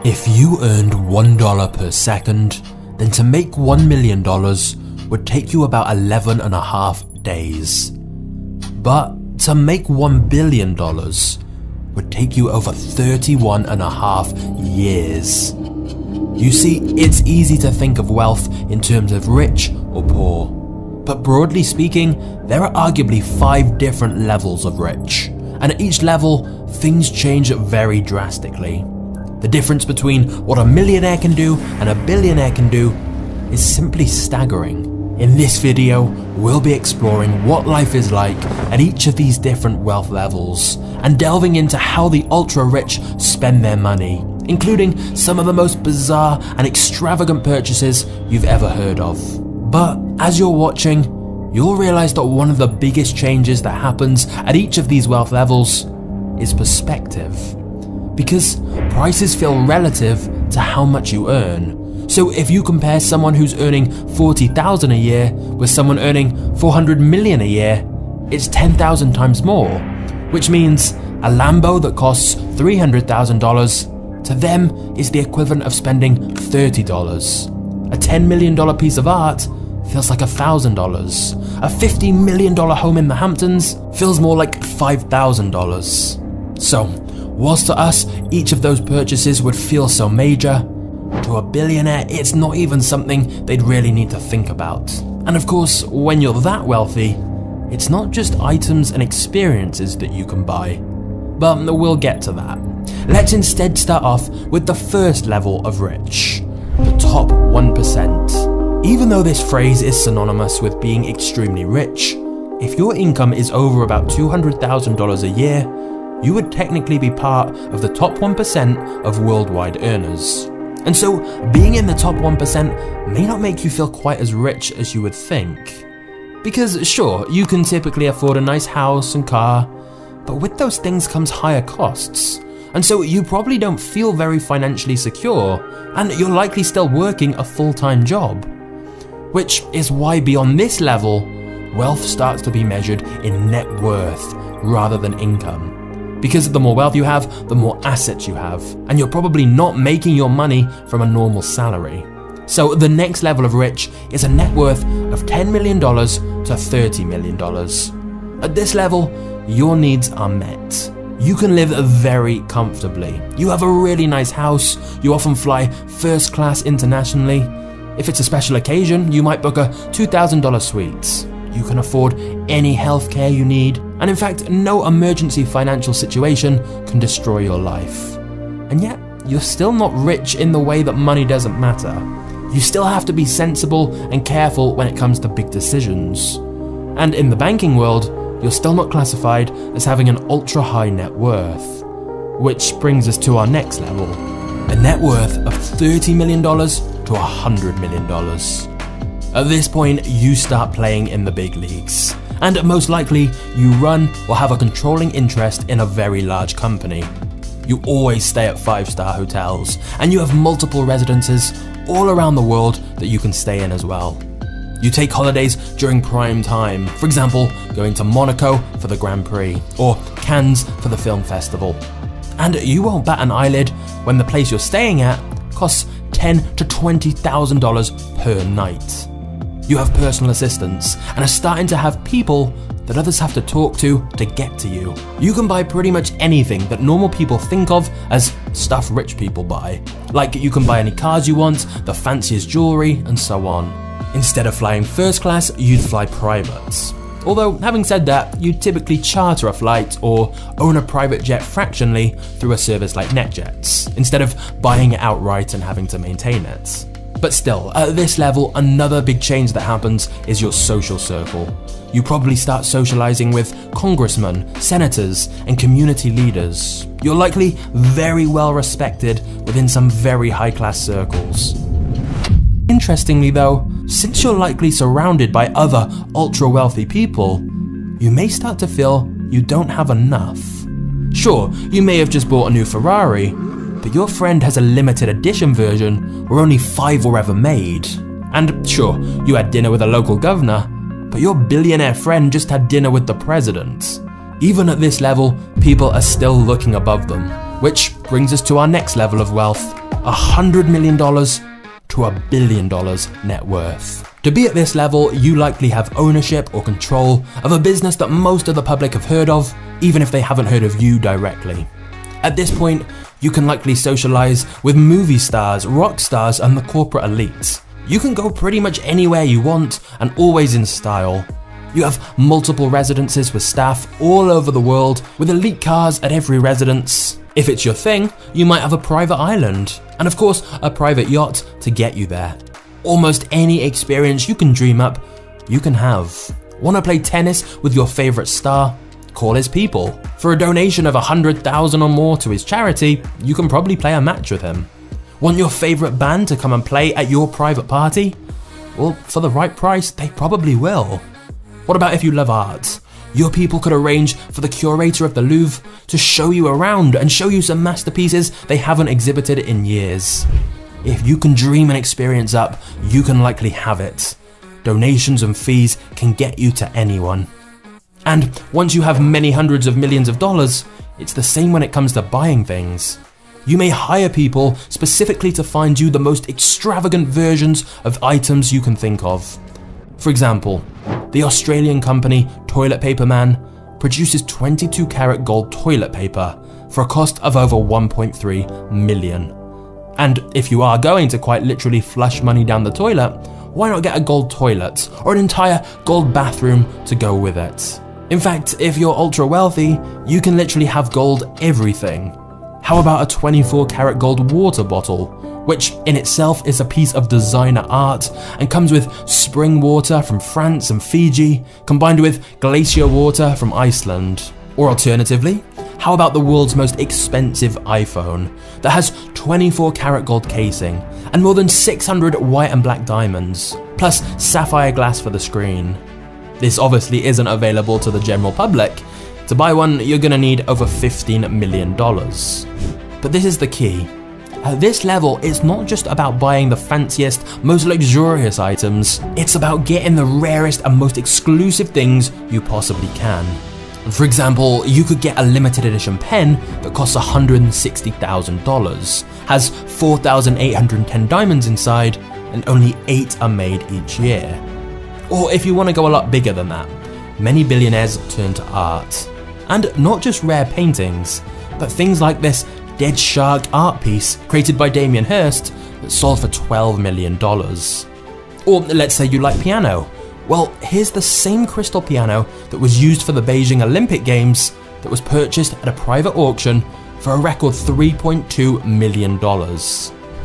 If you earned $1 per second, then to make $1 million would take you about 11.5 days. But to make $1 billion would take you over 31.5 years. You see, it's easy to think of wealth in terms of rich or poor. But broadly speaking, there are arguably 5 different levels of rich. And at each level, things change very drastically. The difference between what a millionaire can do and a billionaire can do is simply staggering. In this video, we'll be exploring what life is like at each of these different wealth levels and delving into how the ultra-rich spend their money, including some of the most bizarre and extravagant purchases you've ever heard of. But as you're watching, you'll realize that one of the biggest changes that happens at each of these wealth levels is perspective. Because prices feel relative to how much you earn. So if you compare someone who's earning $40,000 a year with someone earning $400 million a year, it's 10,000 times more, which means a Lambo that costs $300,000 to them is the equivalent of spending $30. A $10 million piece of art feels like $1,000. A $50 million home in the Hamptons feels more like $5,000. So, whilst to us, each of those purchases would feel so major, to a billionaire, it's not even something they'd really need to think about. And of course, when you're that wealthy, it's not just items and experiences that you can buy. But we'll get to that. Let's instead start off with the first level of rich, the top 1%. Even though this phrase is synonymous with being extremely rich, if your income is over about $200,000 a year, you would technically be part of the top 1% of worldwide earners. And so, being in the top 1% may not make you feel quite as rich as you would think. Because sure, you can typically afford a nice house and car, but with those things comes higher costs. And so you probably don't feel very financially secure, and you're likely still working a full-time job. Which is why beyond this level, wealth starts to be measured in net worth rather than income. Because the more wealth you have, the more assets you have, and you're probably not making your money from a normal salary. So the next level of rich is a net worth of $10 million to $30 million. At this level, your needs are met. You can live very comfortably. You have a really nice house, you often fly first class internationally. If it's a special occasion, you might book a $2,000 suite. You can afford any healthcare you need, and in fact, no emergency financial situation can destroy your life. And yet, you're still not rich in the way that money doesn't matter. You still have to be sensible and careful when it comes to big decisions. And in the banking world, you're still not classified as having an ultra-high net worth. Which brings us to our next level, a net worth of $30 million to $100 million. At this point, you start playing in the big leagues, and most likely, you run or have a controlling interest in a very large company. You always stay at 5-star hotels, and you have multiple residences all around the world that you can stay in as well. You take holidays during prime time, for example, going to Monaco for the Grand Prix, or Cannes for the film festival. And you won't bat an eyelid when the place you're staying at costs $10,000 to $20,000 per night. You have personal assistants and are starting to have people that others have to talk to get to you. You can buy pretty much anything that normal people think of as stuff rich people buy. Like you can buy any cars you want, the fanciest jewelry, and so on. Instead of flying first class, you'd fly private. Although, having said that, you'd typically charter a flight or own a private jet fractionally through a service like NetJets, instead of buying it outright and having to maintain it. But still, at this level, another big change that happens is your social circle. You probably start socializing with congressmen, senators, and community leaders. You're likely very well respected within some very high-class circles. Interestingly though, since you're likely surrounded by other ultra-wealthy people, you may start to feel you don't have enough. Sure, you may have just bought a new Ferrari, but your friend has a limited edition version where only 5 were ever made. And sure, you had dinner with a local governor, but your billionaire friend just had dinner with the president. Even at this level, people are still looking above them. Which brings us to our next level of wealth, $100 million to $1 billion net worth. To be at this level, you likely have ownership or control of a business that most of the public have heard of, even if they haven't heard of you directly. At this point, you can likely socialize with movie stars, rock stars, and the corporate elites. You can go pretty much anywhere you want and always in style. You have multiple residences with staff all over the world, with elite cars at every residence. If it's your thing, you might have a private island, and of course, a private yacht to get you there. Almost any experience you can dream up, you can have. Want to play tennis with your favorite star? Call his people. For a donation of $100,000 or more to his charity, you can probably play a match with him. Want your favorite band to come and play at your private party? Well, for the right price, they probably will. What about if you love art? Your people could arrange for the curator of the Louvre to show you around and show you some masterpieces they haven't exhibited in years. If you can dream an experience up, you can likely have it. Donations and fees can get you to anyone. And once you have many hundreds of millions of dollars, it's the same when it comes to buying things. You may hire people specifically to find you the most extravagant versions of items you can think of. For example, the Australian company Toilet Paper Man produces 22 karat gold toilet paper for a cost of over 1.3 million. And if you are going to quite literally flush money down the toilet, why not get a gold toilet or an entire gold bathroom to go with it? In fact, if you're ultra wealthy, you can literally have gold everything. How about a 24 karat gold water bottle, which in itself is a piece of designer art and comes with spring water from France and Fiji, combined with glacier water from Iceland? Or alternatively, how about the world's most expensive iPhone that has 24 karat gold casing and more than 600 white and black diamonds, plus sapphire glass for the screen? This obviously isn't available to the general public. To buy one, you're gonna need over $15 million. But this is the key. At this level, it's not just about buying the fanciest, most luxurious items, it's about getting the rarest and most exclusive things you possibly can. For example, you could get a limited edition pen that costs $160,000, has 4,810 diamonds inside, and only 8 are made each year. Or if you want to go a lot bigger than that, many billionaires turn to art. And not just rare paintings, but things like this dead shark art piece created by Damien Hirst that sold for $12 million. Or let's say you like piano. Well, here's the same crystal piano that was used for the Beijing Olympic Games that was purchased at a private auction for a record $3.2 million.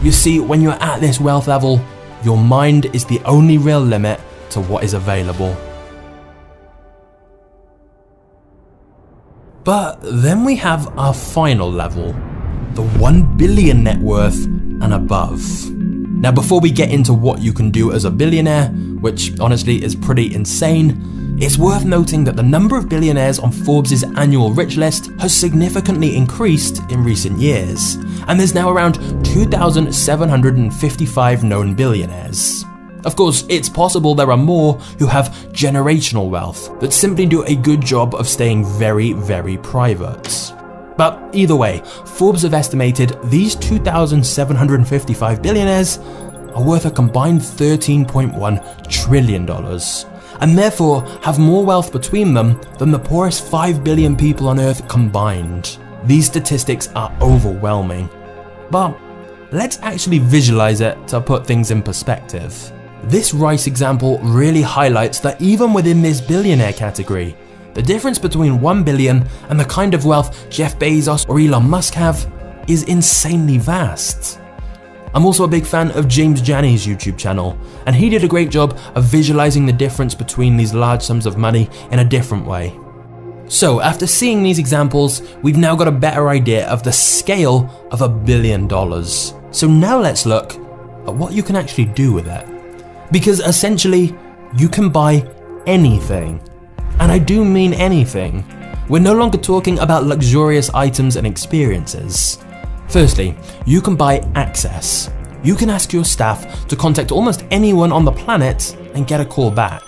You see, when you're at this wealth level, your mind is the only real limit to what is available. But then we have our final level, the 1 billion net worth and above. Now, before we get into what you can do as a billionaire, which honestly is pretty insane, it's worth noting that the number of billionaires on Forbes' annual rich list has significantly increased in recent years, and there's now around 2,755 known billionaires. Of course, it's possible there are more who have generational wealth that simply do a good job of staying very, very private. But either way, Forbes have estimated these 2,755 billionaires are worth a combined $13.1 trillion, and therefore have more wealth between them than the poorest 5 billion people on Earth combined. These statistics are overwhelming. But let's actually visualize it to put things in perspective. This rice example really highlights that even within this billionaire category, the difference between 1 billion and the kind of wealth Jeff Bezos or Elon Musk have is insanely vast. I'm also a big fan of James Jani's YouTube channel, and he did a great job of visualizing the difference between these large sums of money in a different way. So after seeing these examples, we've now got a better idea of the scale of $1 billion. So now let's look at what you can actually do with it. Because essentially, you can buy anything. And I do mean anything. We're no longer talking about luxurious items and experiences. Firstly, you can buy access. You can ask your staff to contact almost anyone on the planet and get a call back.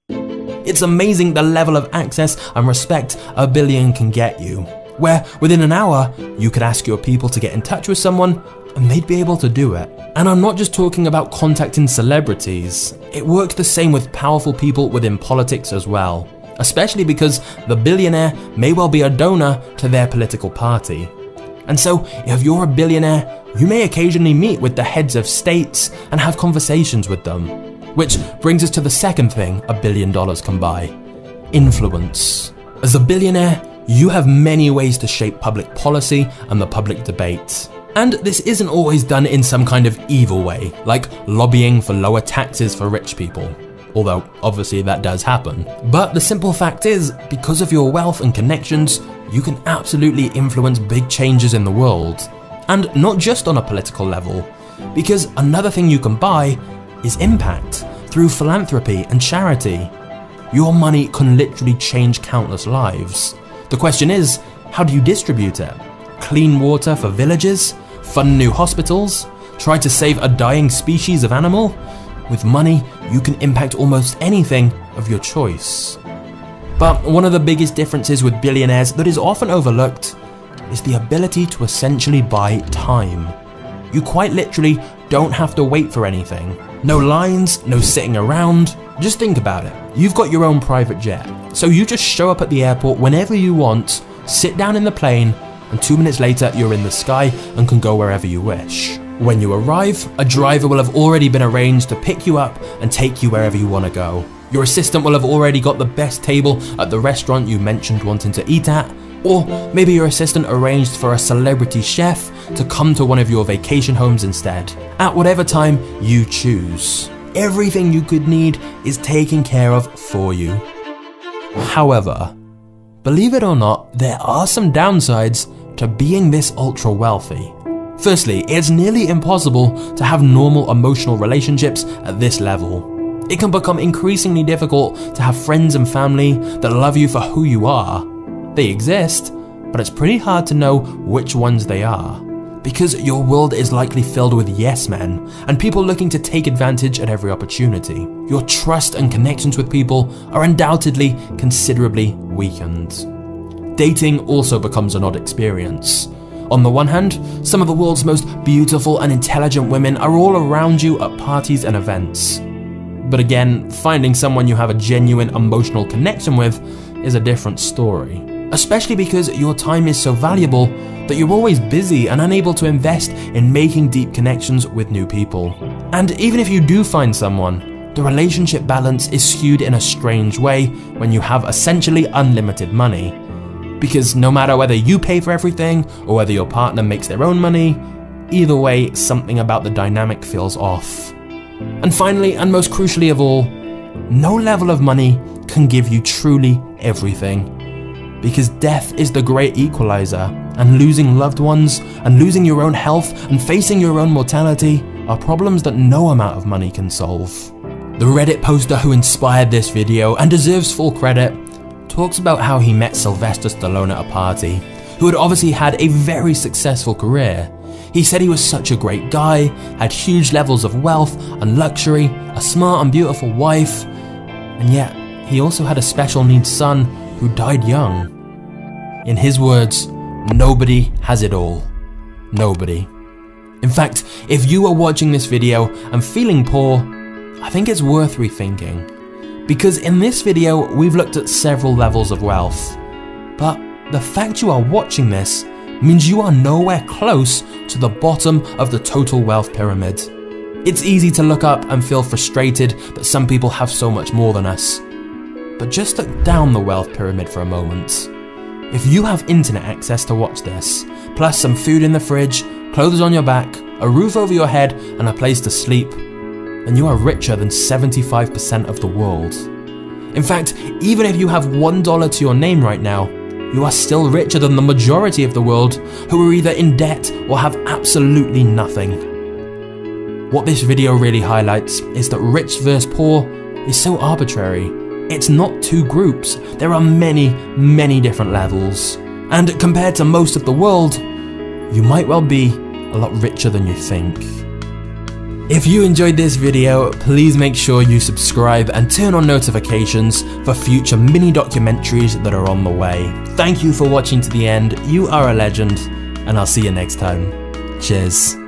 It's amazing the level of access and respect $1 billion can get you. where within an hour you could ask your people to get in touch with someone and they'd be able to do it. And I'm not just talking about contacting celebrities. It works the same with powerful people within politics as well, especially because the billionaire may well be a donor to their political party. And so, if you're a billionaire, you may occasionally meet with the heads of states and have conversations with them. Which brings us to the second thing $1 billion can buy: influence. As a billionaire, you have many ways to shape public policy and the public debate. And this isn't always done in some kind of evil way, like lobbying for lower taxes for rich people. Although, obviously that does happen. But the simple fact is, because of your wealth and connections, you can absolutely influence big changes in the world. And not just on a political level, because another thing you can buy is impact through philanthropy and charity. Your money can literally change countless lives. The question is, how do you distribute it? Clean water for villages? Fund new hospitals? Try to save a dying species of animal? With money, you can impact almost anything of your choice. But one of the biggest differences with billionaires that is often overlooked is the ability to essentially buy time. You quite literally don't have to wait for anything. No lines, no sitting around. Just think about it. You've got your own private jet, so you just show up at the airport whenever you want, sit down in the plane, and 2 minutes later you're in the sky and can go wherever you wish. When you arrive, a driver will have already been arranged to pick you up and take you wherever you want to go. Your assistant will have already got the best table at the restaurant you mentioned wanting to eat at, or maybe your assistant arranged for a celebrity chef to come to one of your vacation homes instead, at whatever time you choose. Everything you could need is taken care of for you. However, believe it or not, there are some downsides to being this ultra wealthy. Firstly, it's nearly impossible to have normal emotional relationships at this level. It can become increasingly difficult to have friends and family that love you for who you are. They exist, but it's pretty hard to know which ones they are, because your world is likely filled with yes men and people looking to take advantage at every opportunity. Your trust and connections with people are undoubtedly considerably weakened. Dating also becomes an odd experience. On the one hand, some of the world's most beautiful and intelligent women are all around you at parties and events. But again, finding someone you have a genuine emotional connection with is a different story. Especially because your time is so valuable that you're always busy and unable to invest in making deep connections with new people. And even if you do find someone, the relationship balance is skewed in a strange way when you have essentially unlimited money. Because no matter whether you pay for everything or whether your partner makes their own money, either way, something about the dynamic feels off. And finally, and most crucially of all, no level of money can give you truly everything. Because death is the great equalizer, and losing loved ones, and losing your own health, and facing your own mortality are problems that no amount of money can solve. The Reddit poster who inspired this video, and deserves full credit, talks about how he met Sylvester Stallone at a party, who had obviously had a very successful career. He said he was such a great guy, had huge levels of wealth and luxury, a smart and beautiful wife, and yet he also had a special needs son who died young. In his words, nobody has it all. Nobody. In fact, if you are watching this video and feeling poor, I think it's worth rethinking. Because in this video, we've looked at several levels of wealth. But the fact you are watching this means you are nowhere close to the bottom of the total wealth pyramid. It's easy to look up and feel frustrated that some people have so much more than us. But just look down the wealth pyramid for a moment. If you have internet access to watch this, plus some food in the fridge, clothes on your back, a roof over your head, and a place to sleep, then you are richer than 75% of the world. In fact, even if you have $1 to your name right now, you are still richer than the majority of the world who are either in debt or have absolutely nothing. What this video really highlights is that rich versus poor is so arbitrary. It's not two groups, there are many, many different levels. And compared to most of the world, you might well be a lot richer than you think. If you enjoyed this video, please make sure you subscribe and turn on notifications for future mini documentaries that are on the way. Thank you for watching to the end, you are a legend, and I'll see you next time. Cheers.